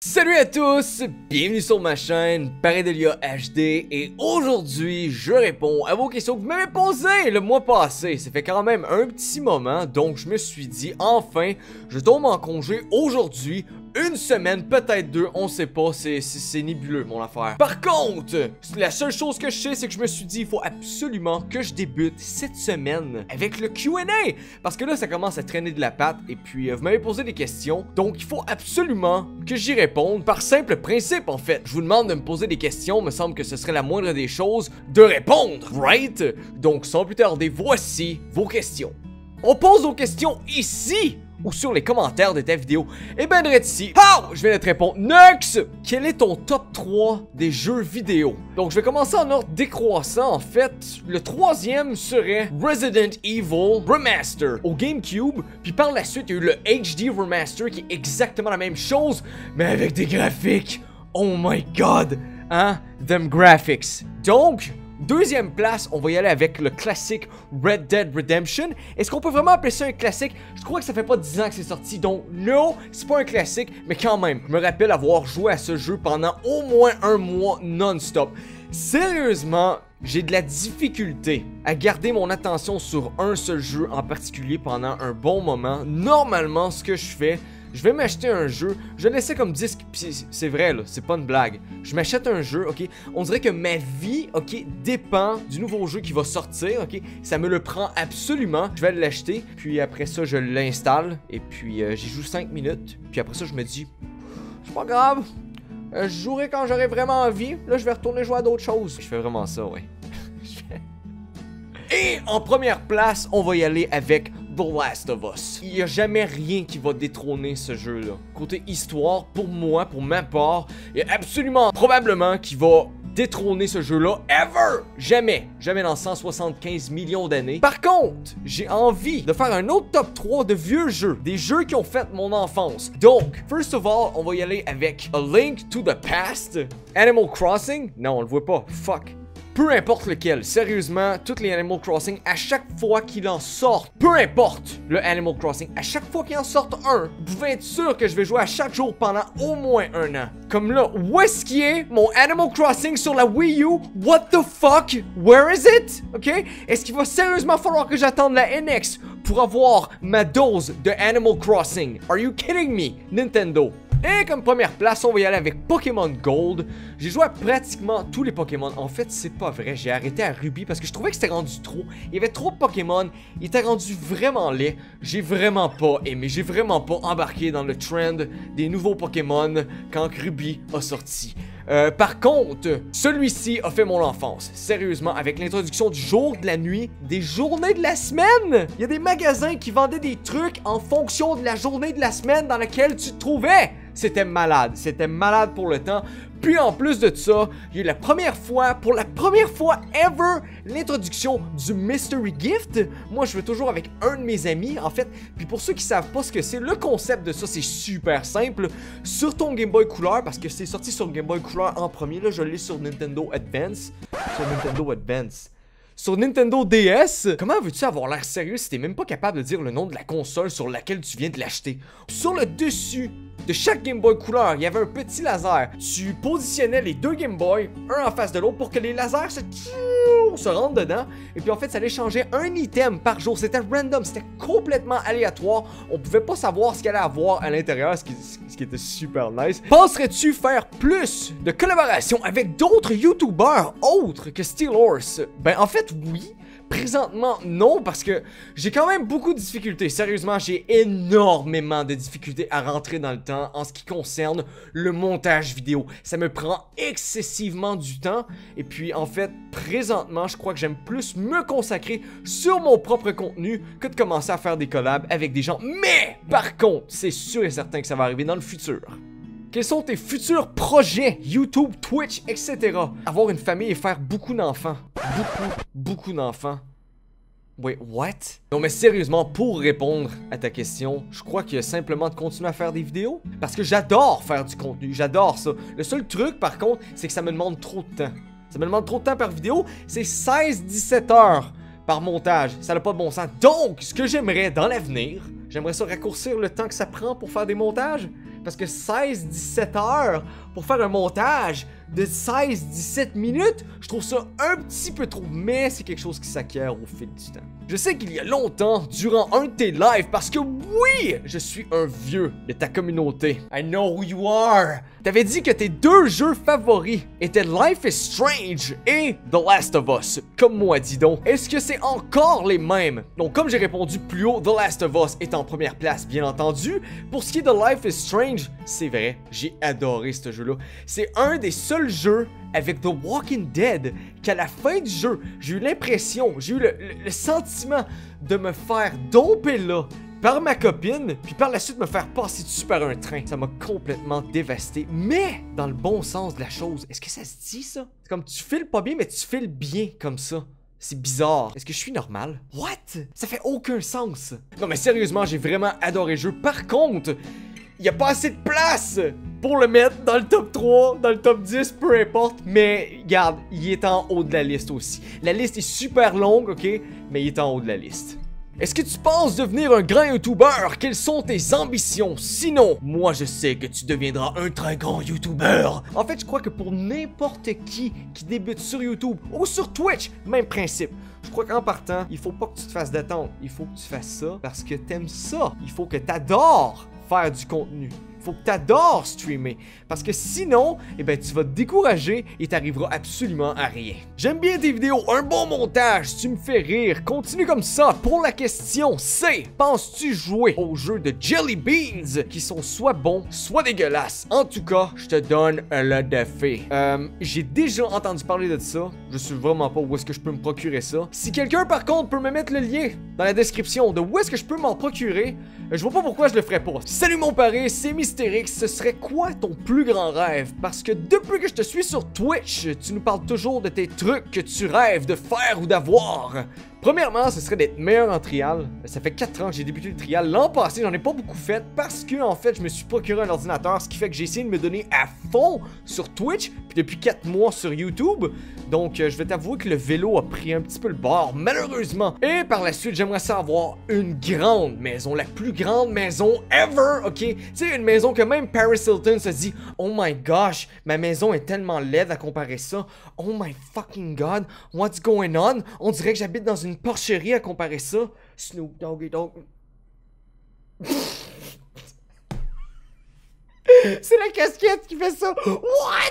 Salut à tous, bienvenue sur ma chaîne Pareidelia HD et aujourd'hui je réponds à vos questions que vous m'avez posées le mois passé. Ça fait quand même un petit moment, donc je me suis dit enfin je tombe en congé aujourd'hui. Une semaine, peut-être deux, on sait pas, c'est nébuleux mon affaire. Par contre, la seule chose que je sais, c'est que je me suis dit, il faut absolument que je débute cette semaine avec le Q&A. Parce que là, ça commence à traîner de la patte et puis vous m'avez posé des questions. Donc, il faut absolument que j'y réponde par simple principe, en fait. Je vous demande de me poser des questions, me semble que ce serait la moindre des choses de répondre, right? Donc, sans plus tarder, voici vos questions. On pose nos questions ici ou sur les commentaires de ta vidéo. Et ben direct ici, je viens de te répondre. Next! Quel est ton top 3 des jeux vidéo? Donc je vais commencer en ordre décroissant en fait. Le troisième serait Resident Evil Remaster au GameCube. Puis par la suite, il y a eu le HD Remaster qui est exactement la même chose, mais avec des graphiques. Oh my god! Hein? Them graphics. Donc, deuxième place, on va y aller avec le classique Red Dead Redemption. Est-ce qu'on peut vraiment appeler ça un classique? Je crois que ça fait pas 10 ans que c'est sorti, donc non, c'est pas un classique, mais quand même, je me rappelle avoir joué à ce jeu pendant au moins un mois non-stop. Sérieusement, j'ai de la difficulté à garder mon attention sur un seul jeu en particulier pendant un bon moment. Normalement, ce que je fais, je vais m'acheter un jeu, je laisse comme disque, pis c'est vrai là, c'est pas une blague. Je m'achète un jeu, ok, on dirait que ma vie, ok, dépend du nouveau jeu qui va sortir, ok, ça me le prend absolument, je vais l'acheter, puis après ça je l'installe, et puis j'y joue 5 minutes, puis après ça je me dis, c'est pas grave, je jouerai quand j'aurai vraiment envie, là je vais retourner jouer à d'autres choses. Je fais vraiment ça, ouais. Et en première place, on va y aller avec The Last of Us. Il n'y a jamais rien qui va détrôner ce jeu-là. Côté histoire, pour moi, pour ma part, il y a absolument, probablement, qui va détrôner ce jeu-là ever! Jamais! Jamais dans 175 millions d'années. Par contre, j'ai envie de faire un autre top 3 de vieux jeux. Des jeux qui ont fait mon enfance. Donc, first of all, on va y aller avec A Link to the Past. Animal Crossing? Non, on le voit pas. Fuck. Peu importe lequel, sérieusement, toutes les Animal Crossing, à chaque fois qu'il en sortent, peu importe le Animal Crossing, à chaque fois qu'il en sorte un, vous pouvez être sûr que je vais jouer à chaque jour pendant au moins un an. Comme là, où est-ce qu'il est mon Animal Crossing sur la Wii U? What the fuck? Where is it? Ok? Est-ce qu'il va sérieusement falloir que j'attende la NX pour avoir ma dose de Animal Crossing? Are you kidding me, Nintendo? Et comme première place, on va y aller avec Pokémon Gold. J'ai joué à pratiquement tous les Pokémon. En fait, c'est pas vrai. J'ai arrêté à Ruby parce que je trouvais que c'était rendu trop. Il y avait trop de Pokémon. Il était rendu vraiment laid. J'ai vraiment pas aimé. J'ai vraiment pas embarqué dans le trend des nouveaux Pokémon quand Ruby a sorti. Par contre, celui-ci a fait mon enfance. Sérieusement, avec l'introduction du jour, de la nuit, des journées de la semaine. Il y a des magasins qui vendaient des trucs en fonction de la journée de la semaine dans laquelle tu te trouvais. C'était malade pour le temps. Puis en plus de ça, il y a eu la première fois, pour la première fois ever, l'introduction du Mystery Gift. Moi, je vais toujours avec un de mes amis, en fait. Puis pour ceux qui savent pas ce que c'est, le concept de ça, c'est super simple. Sur ton Game Boy Color, parce que c'est sorti sur le Game Boy Color en premier, là, je l'ai sur Nintendo Advance. Sur Nintendo DS, comment veux-tu avoir l'air sérieux si t'es même pas capable de dire le nom de la console sur laquelle tu viens de l'acheter? Sur le dessus de chaque Game Boy Color, il y avait un petit laser. Tu positionnais les deux Game Boy, un en face de l'autre, pour que les lasers se rentrent dedans. Et puis en fait, ça allait changer un item par jour. C'était random, c'était complètement aléatoire. On pouvait pas savoir ce qu'il allait avoir à l'intérieur, ce qui était super nice. Penserais-tu faire plus de collaborations avec d'autres YouTubers autres que Steel Horse? Ben en fait, oui. Présentement, non, parce que j'ai quand même beaucoup de difficultés. Sérieusement, j'ai énormément de difficultés à rentrer dans le temps en ce qui concerne le montage vidéo. Ça me prend excessivement du temps. Et puis, en fait, présentement, je crois que j'aime plus me consacrer sur mon propre contenu que de commencer à faire des collabs avec des gens. Mais, par contre, c'est sûr et certain que ça va arriver dans le futur. Quels sont tes futurs projets, YouTube, Twitch, etc. Avoir une famille et faire beaucoup d'enfants. Beaucoup d'enfants. Wait, what? Non mais sérieusement, pour répondre à ta question, je crois qu'il y a simplement de continuer à faire des vidéos. Parce que j'adore faire du contenu, j'adore ça. Le seul truc par contre, c'est que ça me demande trop de temps. Ça me demande trop de temps par vidéo, c'est 16-17 heures par montage. Ça n'a pas de bon sens. Donc, ce que j'aimerais dans l'avenir, j'aimerais ça raccourcir le temps que ça prend pour faire des montages. Parce que 16-17 heures pour faire un montage de 16-17 minutes, je trouve ça un petit peu trop, mais c'est quelque chose qui s'acquiert au fil du temps. Je sais qu'il y a longtemps, durant un de tes lives, parce que oui, je suis un vieux de ta communauté. I know who you are. T'avais dit que tes deux jeux favoris étaient Life is Strange et The Last of Us. Comme moi, dis donc. Est-ce que c'est encore les mêmes? Donc, comme j'ai répondu plus haut, The Last of Us est en première place, bien entendu. Pour ce qui est de Life is Strange, c'est vrai, j'ai adoré ce jeu-là. C'est un des seuls jeux avec The Walking Dead qu'à la fin du jeu, j'ai eu l'impression, j'ai eu le sentiment de me faire domper là par ma copine, puis par la suite me faire passer dessus par un train. Ça m'a complètement dévasté, mais dans le bon sens de la chose. Est-ce que ça se dit ça? C'est comme tu files pas bien, mais tu files bien comme ça. C'est bizarre. Est-ce que je suis normal? What? Ça fait aucun sens. Non mais sérieusement, j'ai vraiment adoré le jeu. Par contre, il n'y a pas assez de place pour le mettre dans le top 3, dans le top 10, peu importe. Mais regarde, il est en haut de la liste aussi. La liste est super longue, ok? Mais il est en haut de la liste. Est-ce que tu penses devenir un grand YouTuber? Quelles sont tes ambitions? Sinon, moi je sais que tu deviendras un très grand YouTuber. En fait, je crois que pour n'importe qui débute sur YouTube ou sur Twitch, même principe. Je crois qu'en partant, il faut pas que tu te fasses d'attendre. Il faut que tu fasses ça parce que t'aimes ça. Il faut que t'adores faire du contenu. Faut que t'adores streamer. Parce que sinon, eh ben, tu vas te décourager et t'arriveras absolument à rien. J'aime bien tes vidéos, un bon montage, tu me fais rire. Continue comme ça. Pour la question, c'est: penses-tu jouer aux jeux de Jelly Beans qui sont soit bons, soit dégueulasses? En tout cas, je te donne le défi. J'ai déjà entendu parler de ça. Je sais vraiment pas où est-ce que je peux me procurer ça. Si quelqu'un par contre peut me mettre le lien dans la description de où est-ce que je peux m'en procurer, je vois pas pourquoi je le ferais pas. Salut mon pari, c'est Mystérix. Ce serait quoi ton plus grand rêve? Parce que depuis que je te suis sur Twitch, tu nous parles toujours de tes trucs que tu rêves de faire ou d'avoir. Premièrement, ce serait d'être meilleur en trial. Ça fait 4 ans que j'ai débuté le trial. L'an passé, j'en ai pas beaucoup fait parce que, en fait, je me suis procuré un ordinateur, ce qui fait que j'ai essayé de me donner à fond sur Twitch, puis depuis 4 mois sur YouTube. Donc, je vais t'avouer que le vélo a pris un petit peu le bord, malheureusement. Et par la suite, j'aimerais ça avoir une grande maison, la plus grande maison ever, ok? Tu sais, une maison que même Paris Hilton se dit: oh my gosh, ma maison est tellement laide à comparer ça. Oh my fucking god, what's going on? On dirait que j'habite dans une porcherie à comparer ça. Snoop Doggy Dogg. C'est la casquette qui fait ça. What?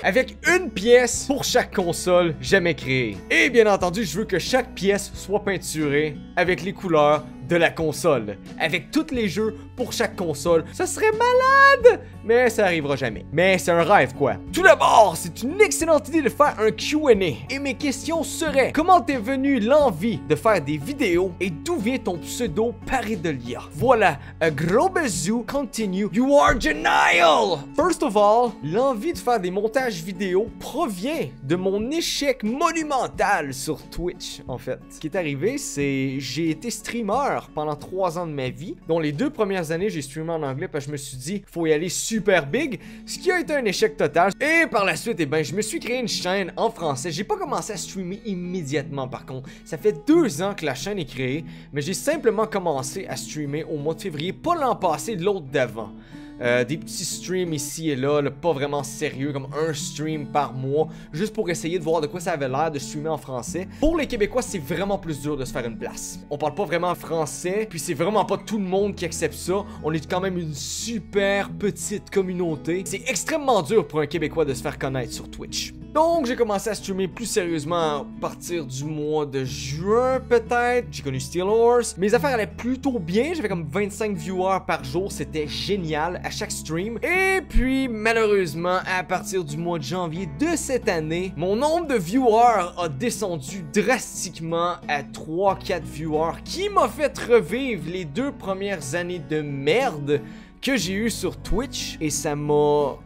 Avec une pièce pour chaque console jamais créée. Et bien entendu, je veux que chaque pièce soit peinturée avec les couleurs de la console. Avec tous les jeux pour chaque console. Ça serait malade! Mais ça arrivera jamais. Mais c'est un rêve, quoi. Tout d'abord, c'est une excellente idée de faire un Q&A. Et mes questions seraient: comment t'es venu l'envie de faire des vidéos et d'où vient ton pseudo Pareidelia? Voilà, un gros bisou, continue. You are genial! First of all, l'envie de faire des montages vidéo provient de mon échec monumental sur Twitch, en fait. Ce qui est arrivé, c'est j'ai été streamer pendant 3 ans de ma vie, dont les 2 premières années j'ai streamé en anglais parce que je me suis dit faut y aller super big, ce qui a été un échec total. Et par la suite, eh ben, je me suis créé une chaîne en français. J'ai pas commencé à streamer immédiatement par contre. Ça fait 2 ans que la chaîne est créée, mais j'ai simplement commencé à streamer au mois de février, pas l'an passé, l'autre d'avant. Des petits streams ici et là, pas vraiment sérieux, comme un stream par mois, juste pour essayer de voir de quoi ça avait l'air de streamer en français. Pour les Québécois, c'est vraiment plus dur de se faire une place. On parle pas vraiment français, puis c'est vraiment pas tout le monde qui accepte ça. On est quand même une super petite communauté. C'est extrêmement dur pour un Québécois de se faire connaître sur Twitch. Donc, j'ai commencé à streamer plus sérieusement à partir du mois de juin, peut-être. J'ai connu Steel Horse. Mes affaires allaient plutôt bien. J'avais comme 25 viewers par jour. C'était génial à chaque stream. Et puis, malheureusement, à partir du mois de janvier de cette année, mon nombre de viewers a descendu drastiquement à 3-4 viewers, qui m'a fait revivre les 2 premières années de merde que j'ai eues sur Twitch. Et ça m'a...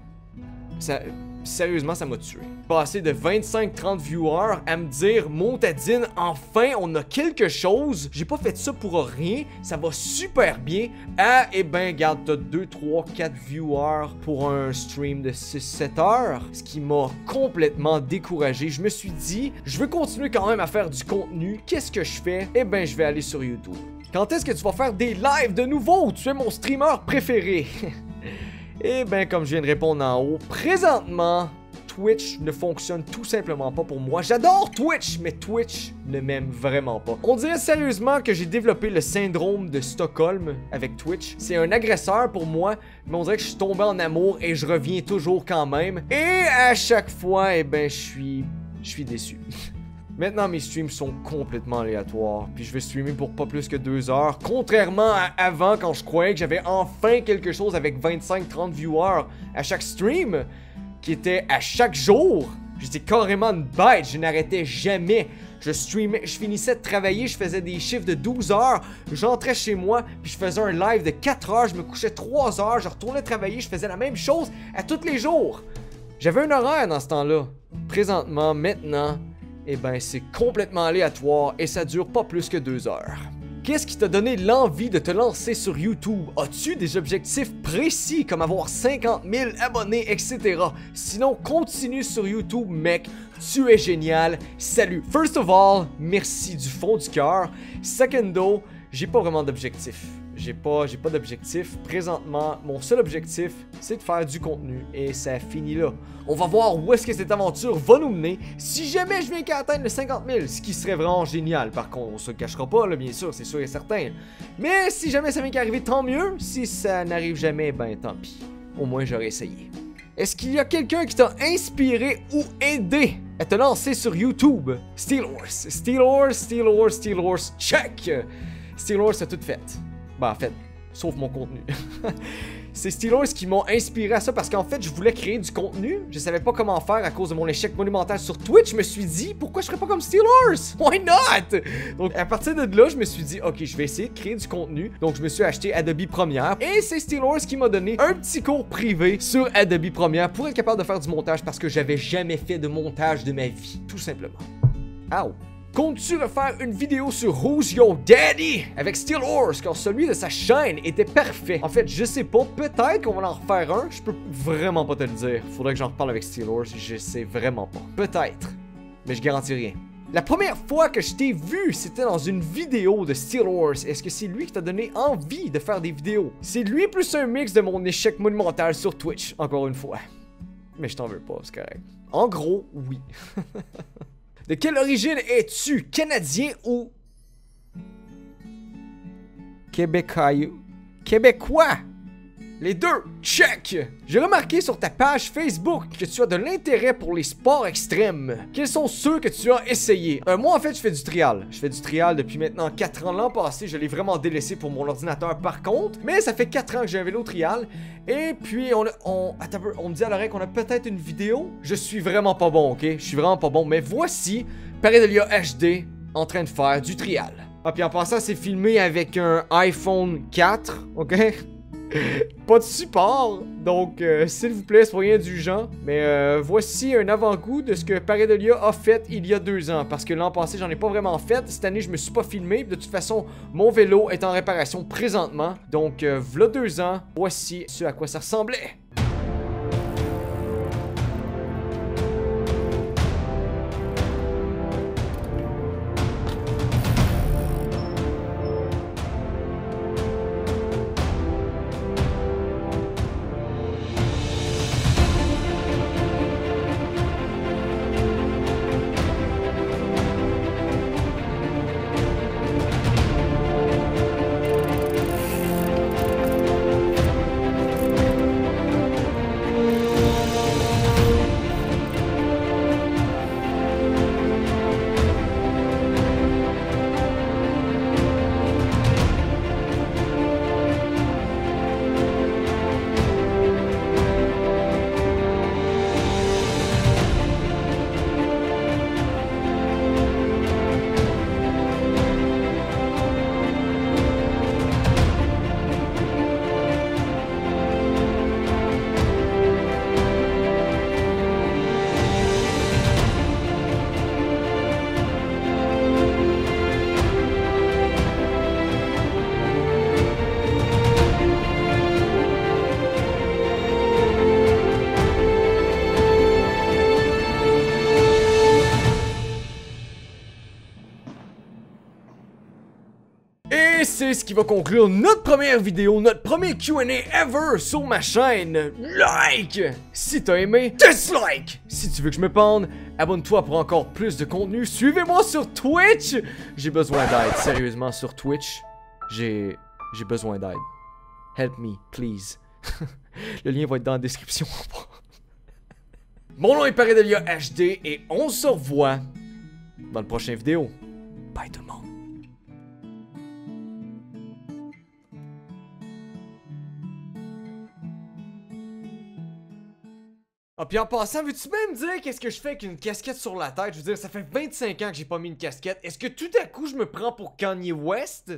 Sérieusement, ça m'a tué. Passer de 25-30 viewers à me dire: Montadine, enfin, on a quelque chose. J'ai pas fait ça pour rien. Ça va super bien. Ah, eh ben, regarde, t'as 2, 3, 4 viewers pour un stream de 6-7 heures. Ce qui m'a complètement découragé. Je me suis dit, je veux continuer quand même à faire du contenu. Qu'est-ce que je fais? Eh ben, je vais aller sur YouTube. Quand est-ce que tu vas faire des lives de nouveau? Tu es mon streamer préféré. Et ben, comme je viens de répondre en haut, présentement, Twitch ne fonctionne tout simplement pas pour moi. J'adore Twitch, mais Twitch ne m'aime vraiment pas. On dirait sérieusement que j'ai développé le syndrome de Stockholm avec Twitch. C'est un agresseur pour moi, mais on dirait que je suis tombé en amour et je reviens toujours quand même. Et à chaque fois, eh ben, je suis déçu. Maintenant, mes streams sont complètement aléatoires, puis je vais streamer pour pas plus que 2 heures, contrairement à avant quand je croyais que j'avais enfin quelque chose avec 25-30 viewers à chaque stream, qui était à chaque jour. J'étais carrément une bête, je n'arrêtais jamais. Je streamais, je finissais de travailler, je faisais des chiffres de 12 heures, j'entrais chez moi, puis je faisais un live de 4 heures, je me couchais 3 heures, je retournais travailler, je faisais la même chose à tous les jours. J'avais un horaire dans ce temps-là. Présentement, maintenant, eh ben c'est complètement aléatoire et ça dure pas plus que 2 heures. Qu'est-ce qui t'a donné l'envie de te lancer sur YouTube? As-tu des objectifs précis comme avoir 50 000 abonnés, etc.? Sinon, continue sur YouTube, mec. Tu es génial. Salut. First of all, merci du fond du cœur. Secondo, j'ai pas vraiment d'objectif. J'ai pas d'objectif. Présentement, mon seul objectif, c'est de faire du contenu. Et ça finit là. On va voir où est-ce que cette aventure va nous mener. Si jamais je viens qu'à atteindre le 50 000, ce qui serait vraiment génial. Par contre, on se le cachera pas, là, bien sûr, c'est sûr et certain. Mais si jamais ça vient qu'à arriver, tant mieux. Si ça n'arrive jamais, ben tant pis. Au moins, j'aurais essayé. Est-ce qu'il y a quelqu'un qui t'a inspiré ou aidé à te lancer sur YouTube? Steelhorse, Steelhorse, Steelhorse, Steelhorse, check! Steelhorse a tout fait. Ben en fait, sauf mon contenu. C'est Steelhorse qui m'ont inspiré à ça parce qu'en fait, je voulais créer du contenu. Je savais pas comment faire à cause de mon échec monumental sur Twitch. Je me suis dit, pourquoi je serais pas comme Steelhorse? Why not? Donc, à partir de là, je me suis dit, ok, je vais essayer de créer du contenu. Donc, je me suis acheté Adobe Premiere. Et c'est Steelhorse qui m'a donné un petit cours privé sur Adobe Premiere pour être capable de faire du montage parce que j'avais jamais fait de montage de ma vie. Tout simplement. Ow. Comptes-tu refaire une vidéo sur Who's Your Daddy avec Steelhorse car celui de sa chaîne était parfait? En fait, je sais pas, peut-être qu'on va en refaire un, je peux vraiment pas te le dire. Faudrait que j'en reparle avec Steelhorse, je sais vraiment pas. Peut-être, mais je garantis rien. La première fois que je t'ai vu, c'était dans une vidéo de Steelhorse. Est-ce que c'est lui qui t'a donné envie de faire des vidéos? C'est lui plus un mix de mon échec monumental sur Twitch, encore une fois. Mais je t'en veux pas, c'est correct. En gros, oui. De quelle origine es-tu? Canadien ou Québécois? Les deux, check! J'ai remarqué sur ta page Facebook que tu as de l'intérêt pour les sports extrêmes. Quels sont ceux que tu as essayés? Moi, en fait, je fais du trial. Je fais du trial depuis maintenant 4 ans. L'an passé, je l'ai vraiment délaissé pour mon ordinateur par contre. Mais ça fait 4 ans que j'ai un vélo trial. Et puis, attends, on me dit à l'oreille qu'on a peut-être une vidéo. Je suis vraiment pas bon, ok? Je suis vraiment pas bon. Mais voici Pareidelia HD en train de faire du trial. Ah, puis en passant, c'est filmé avec un iPhone 4, ok? Pas de support, donc s'il vous plaît, soyez indulgents. Mais voici un avant-goût de ce que Pareidelia a fait il y a 2 ans. Parce que l'an passé, j'en ai pas vraiment fait. Cette année, je me suis pas filmé. De toute façon, mon vélo est en réparation présentement. Donc, v'là 2 ans, voici ce à quoi ça ressemblait. c'est ce qui va conclure notre première vidéo, notre premier Q&A ever sur ma chaîne. Like si t'as aimé, dislike si tu veux que je me pende, abonne-toi pour encore plus de contenu, suivez-moi sur Twitch. J'ai besoin d'aide, sérieusement, sur Twitch, j'ai besoin d'aide. Help me, please. Le lien va être dans la description. Mon nom est Pareidelia HD et on se revoit dans le prochain vidéo. Bye tout le monde. Ah, puis en passant, veux-tu même me dire qu'est-ce que je fais avec une casquette sur la tête? Je veux dire, ça fait 25 ans que j'ai pas mis une casquette. Est-ce que tout à coup je me prends pour Kanye West?